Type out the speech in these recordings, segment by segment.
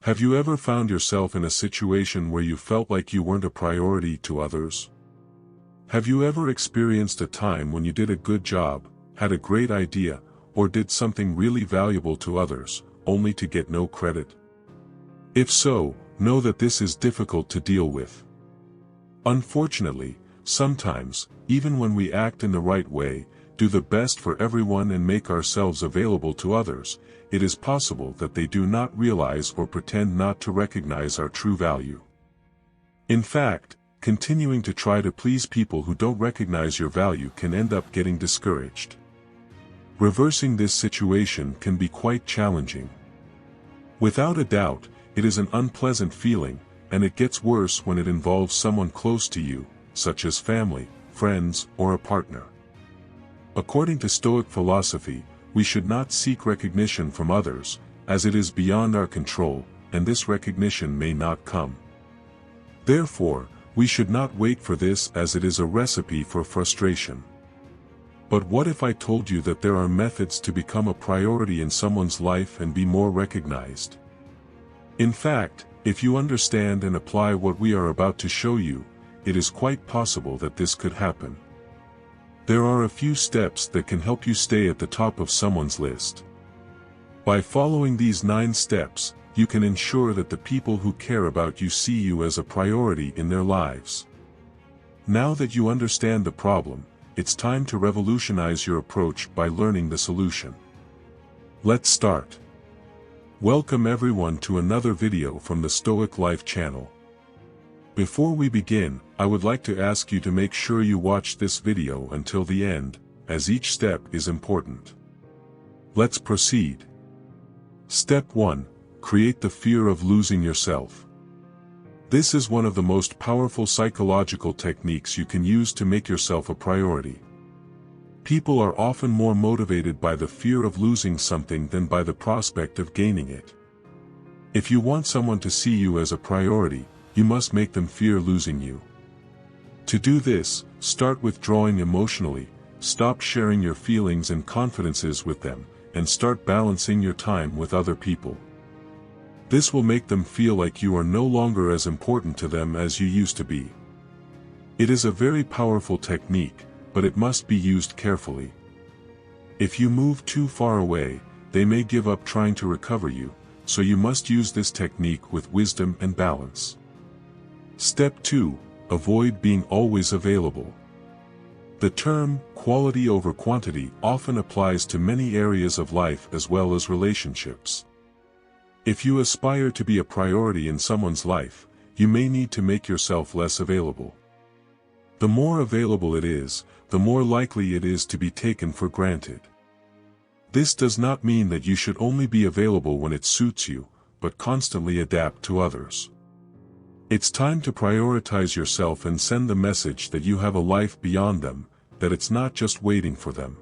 Have you ever found yourself in a situation where you felt like you weren't a priority to others? Have you ever experienced a time when you did a good job, had a great idea, or did something really valuable to others, only to get no credit? If so, know that this is difficult to deal with. Unfortunately, sometimes, even when we act in the right way, do the best for everyone and make ourselves available to others, it is possible that they do not realize or pretend not to recognize our true value. In fact, continuing to try to please people who don't recognize your value can end up getting discouraged. Reversing this situation can be quite challenging. Without a doubt, it is an unpleasant feeling, and it gets worse when it involves someone close to you, such as family, friends, or a partner. According to Stoic philosophy, we should not seek recognition from others, as it is beyond our control, and this recognition may not come. Therefore, we should not wait for this, as it is a recipe for frustration. But what if I told you that there are methods to become a priority in someone's life and be more recognized? In fact, if you understand and apply what we are about to show you, it is quite possible that this could happen. There are a few steps that can help you stay at the top of someone's list. By following these 9 steps, you can ensure that the people who care about you see you as a priority in their lives. Now that you understand the problem, it's time to revolutionize your approach by learning the solution. Let's start. Welcome everyone to another video from the Stoic Life channel. Before we begin, I would like to ask you to make sure you watch this video until the end, as each step is important. Let's proceed. Step 1. Create the fear of losing yourself. This is one of the most powerful psychological techniques you can use to make yourself a priority. People are often more motivated by the fear of losing something than by the prospect of gaining it. If you want someone to see you as a priority, you must make them fear losing you. To do this, start withdrawing emotionally, stop sharing your feelings and confidences with them, and start balancing your time with other people. This will make them feel like you are no longer as important to them as you used to be. It is a very powerful technique, but it must be used carefully. If you move too far away, they may give up trying to recover you, so you must use this technique with wisdom and balance. Step 2. Avoid being always available. The term, quality over quantity, often applies to many areas of life as well as relationships. If you aspire to be a priority in someone's life, you may need to make yourself less available. The more available it is, the more likely it is to be taken for granted. This does not mean that you should only be available when it suits you, but constantly adapt to others. It's time to prioritize yourself and send the message that you have a life beyond them, that it's not just waiting for them.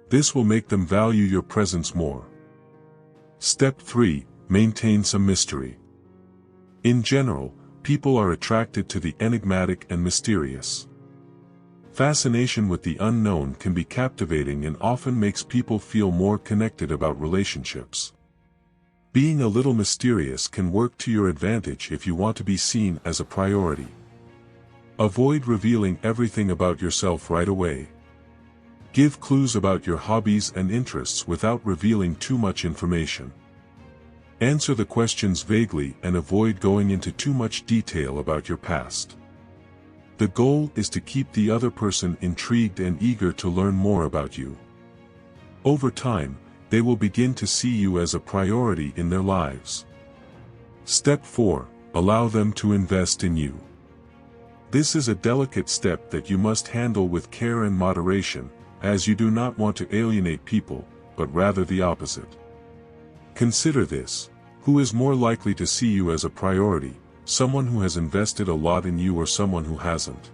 This will make them value your presence more. Step 3. Maintain some mystery. In general, people are attracted to the enigmatic and mysterious. Fascination with the unknown can be captivating and often makes people feel more connected about relationships. Being a little mysterious can work to your advantage if you want to be seen as a priority. Avoid revealing everything about yourself right away. Give clues about your hobbies and interests without revealing too much information. Answer the questions vaguely and avoid going into too much detail about your past. The goal is to keep the other person intrigued and eager to learn more about you. Over time, they will begin to see you as a priority in their lives. Step 4. Allow them to invest in you. This is a delicate step that you must handle with care and moderation, as you do not want to alienate people, but rather the opposite. Consider this: who is more likely to see you as a priority, someone who has invested a lot in you or someone who hasn't?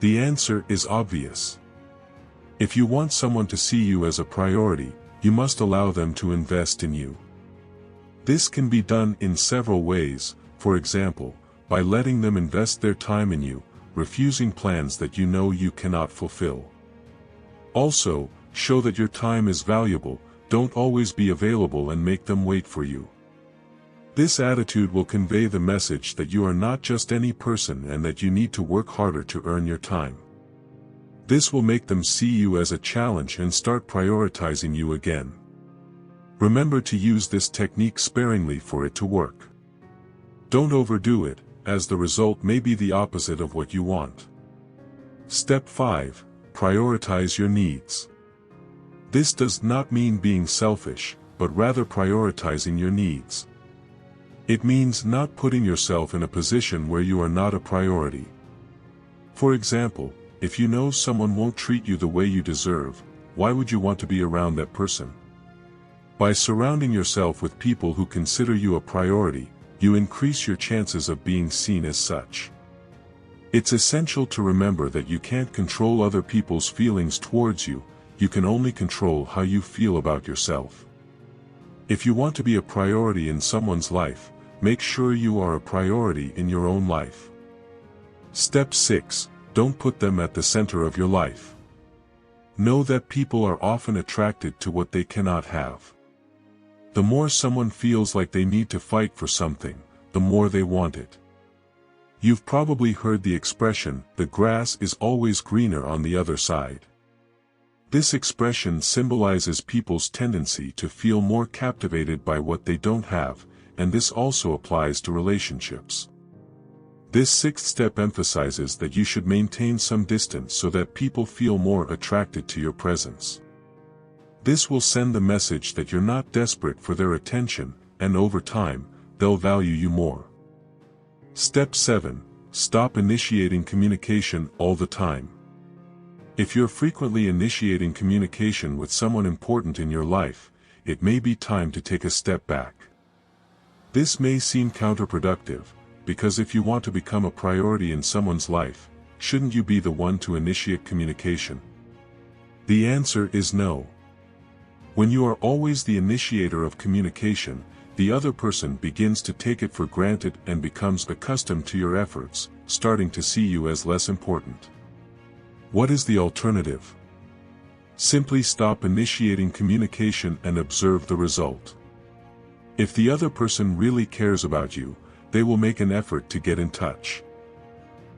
The answer is obvious. If you want someone to see you as a priority, you must allow them to invest in you. This can be done in several ways, for example, by letting them invest their time in you, refusing plans that you know you cannot fulfill. Also, show that your time is valuable, don't always be available and make them wait for you. This attitude will convey the message that you are not just any person and that you need to work harder to earn your time. This will make them see you as a challenge and start prioritizing you again. Remember to use this technique sparingly for it to work. Don't overdo it, as the result may be the opposite of what you want. Step 5. Prioritize your needs. This does not mean being selfish, but rather prioritizing your needs. It means not putting yourself in a position where you are not a priority. For example, if you know someone won't treat you the way you deserve, why would you want to be around that person? By surrounding yourself with people who consider you a priority, you increase your chances of being seen as such. It's essential to remember that you can't control other people's feelings towards you, you can only control how you feel about yourself. If you want to be a priority in someone's life, make sure you are a priority in your own life. Step 6. Don't put them at the center of your life. Know that people are often attracted to what they cannot have. The more someone feels like they need to fight for something, the more they want it. You've probably heard the expression, "the grass is always greener on the other side." This expression symbolizes people's tendency to feel more captivated by what they don't have, and this also applies to relationships. This sixth step emphasizes that you should maintain some distance so that people feel more attracted to your presence. This will send the message that you're not desperate for their attention, and over time, they'll value you more. Step 7. Stop initiating communication all the time. If you're frequently initiating communication with someone important in your life, it may be time to take a step back. This may seem counterproductive, because if you want to become a priority in someone's life, shouldn't you be the one to initiate communication? The answer is no. When you are always the initiator of communication, the other person begins to take it for granted and becomes accustomed to your efforts, starting to see you as less important. What is the alternative? Simply stop initiating communication and observe the result. If the other person really cares about you, they will make an effort to get in touch.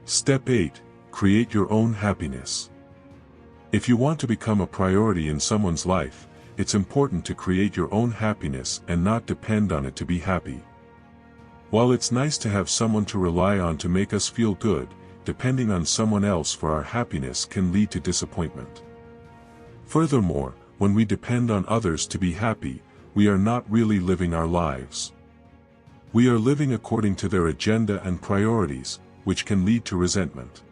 Step 8. Create your own happiness. If you want to become a priority in someone's life, it's important to create your own happiness and not depend on it to be happy. While it's nice to have someone to rely on to make us feel good, depending on someone else for our happiness can lead to disappointment. Furthermore, when we depend on others to be happy, we are not really living our lives. We are living according to their agenda and priorities, which can lead to resentment.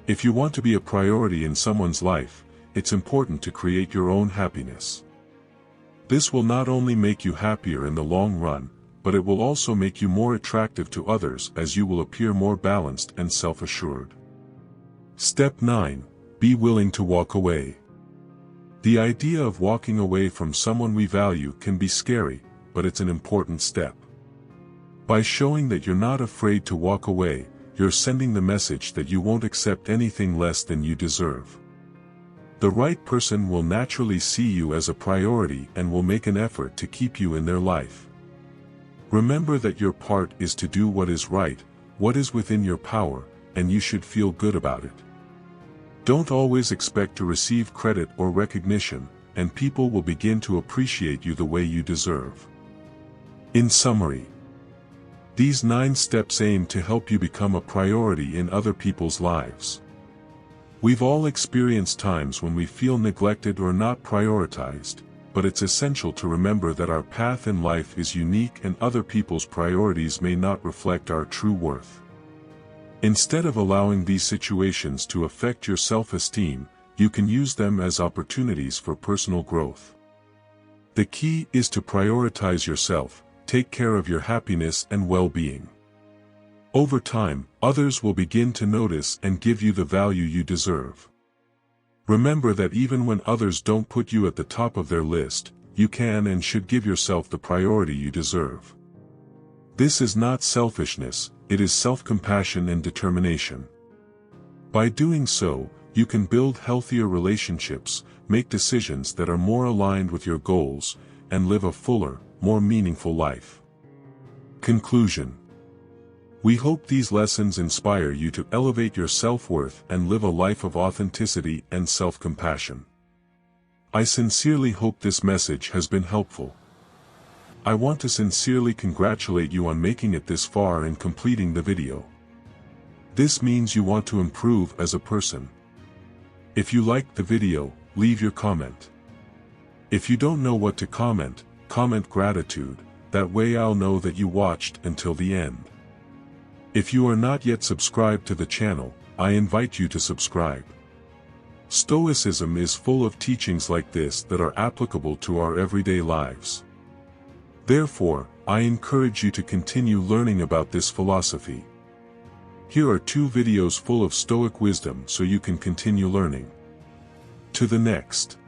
If you want to be a priority in someone's life, it's important to create your own happiness. This will not only make you happier in the long run, but it will also make you more attractive to others as you will appear more balanced and self-assured. Step 9. Be willing to walk away. The idea of walking away from someone we value can be scary, but it's an important step. By showing that you're not afraid to walk away, you're sending the message that you won't accept anything less than you deserve. The right person will naturally see you as a priority and will make an effort to keep you in their life. Remember that your part is to do what is right, what is within your power, and you should feel good about it. Don't always expect to receive credit or recognition, and people will begin to appreciate you the way you deserve. In summary, these 9 steps aim to help you become a priority in other people's lives. We've all experienced times when we feel neglected or not prioritized, but it's essential to remember that our path in life is unique and other people's priorities may not reflect our true worth. Instead of allowing these situations to affect your self-esteem, you can use them as opportunities for personal growth. The key is to prioritize yourself, take care of your happiness and well-being. Over time, others will begin to notice and give you the value you deserve. Remember that even when others don't put you at the top of their list, you can and should give yourself the priority you deserve. This is not selfishness, it is self-compassion and determination. By doing so, you can build healthier relationships, make decisions that are more aligned with your goals, and live a fuller, more meaningful life. Conclusion. We hope these lessons inspire you to elevate your self-worth and live a life of authenticity and self-compassion. I sincerely hope this message has been helpful. I want to sincerely congratulate you on making it this far and completing the video. This means you want to improve as a person. If you liked the video, leave your comment. If you don't know what to comment, comment gratitude, that way I'll know that you watched until the end. If you are not yet subscribed to the channel, I invite you to subscribe. Stoicism is full of teachings like this that are applicable to our everyday lives. Therefore, I encourage you to continue learning about this philosophy. Here are 2 videos full of Stoic wisdom so you can continue learning. To the next.